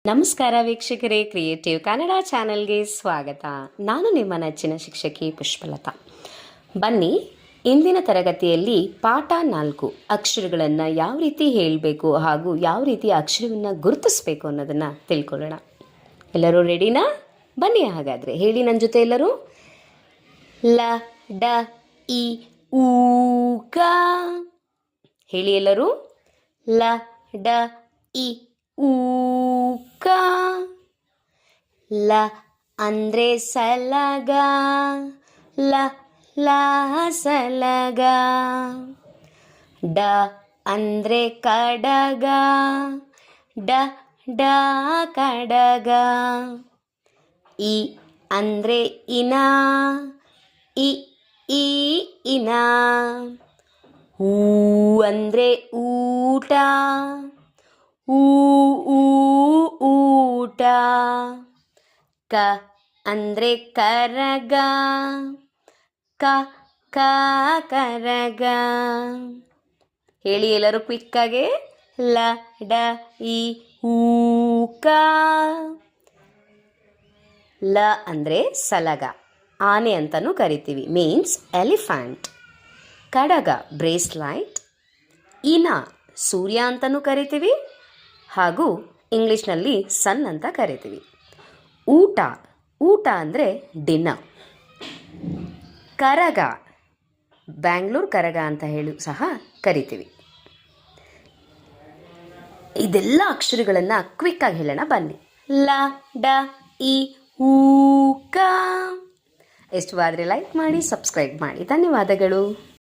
ನಮಸ್ಕಾರ ವೀಕ್ಷಕರೇ, ಕ್ರಿಯೇಟಿವ್ ಕನ್ನಡ ಚಾನೆಲ್ಗೆ ಸ್ವಾಗತ. ನಾನು ನಿಮ್ಮ ನೆಚ್ಚಿನ ಶಿಕ್ಷಕಿ ಪುಷ್ಪಲತಾ. ಬನ್ನಿ, ಇಂದಿನ ತರಗತಿಯಲ್ಲಿ ಪಾಠ 4 ಅಕ್ಷರಗಳನ್ನು ಯಾವ ರೀತಿ ಹೇಳಬೇಕು ಹಾಗೂ ಯಾವ ರೀತಿ ಅಕ್ಷರವನ್ನು ಗುರುತಿಸಬೇಕು ಅನ್ನೋದನ್ನು ತಿಳ್ಕೊಳ್ಳೋಣ. ಎಲ್ಲರೂ ರೆಡಿನಾ? ಬನ್ನಿ ಹಾಗಾದರೆ ಹೇಳಿ ನನ್ನ ಜೊತೆ ಎಲ್ಲರೂ. ಲ ಡ ಇ ಊ ಕ. ಹೇಳಿ ಎಲ್ಲರೂ. ಲ ಡ ಇ ಊಕ. ಲ ಅಂದರೆ ಸಲಗ, ಲ ಲ ಸಲಗ. ಡ ಅಂದರೆ ಕಡಗ, ಡ ಡ ಕಡಗ. ಇ ಅಂದರೆ ಇನ, ಇ ಈ ಇನ. ಊ ಅಂದರೆ ಊಟ, ಊ ಊ ಊಟ. ಕ ಅಂದರೆ ಕರಗ, ಕ ಕ ಕರಗ. ಹೇಳಿ ಎಲ್ಲರೂ ಕ್ವಿಕ್ಕಾಗೆ. ಲ ಡ ಇ ಊ ಕ. ಲ ಅಂದರೆ ಸಲಗ, ಆನೆ ಅಂತಲೂ ಕರಿತೀವಿ, ಮೀನ್ಸ್ ಎಲಿಫ್ಯಾಂಟ್. ಕಡಗ ಬ್ರೇಸ್ಲೈಟ್. ಇನ ಸೂರ್ಯ ಅಂತಲೂ ಕರಿತೀವಿ ಹಾಗೂ ಇಂಗ್ಲೀಷ್ನಲ್ಲಿ ಸನ್ ಅಂತ ಕರಿತೀವಿ. ಊಟ, ಊಟ ಅಂದರೆ ಡಿನ್ನರ್. ಕರಗ ಬ್ಯಾಂಗ್ಳೂರ್ ಕರಗ ಅಂತ ಹೇಳಿ ಸಹ ಕರಿತೀವಿ. ಇದೆಲ್ಲ ಅಕ್ಷರಗಳನ್ನು ಕ್ವಿಕ್ಕಾಗಿ ಹೇಳೋಣ ಬನ್ನಿ. ಲ ಡ ಇ ಊ ಕ. ಇಷ್ಟವಾದರೆ ಲೈಕ್ ಮಾಡಿ, ಸಬ್ಸ್ಕ್ರೈಬ್ ಮಾಡಿ. ಧನ್ಯವಾದಗಳು.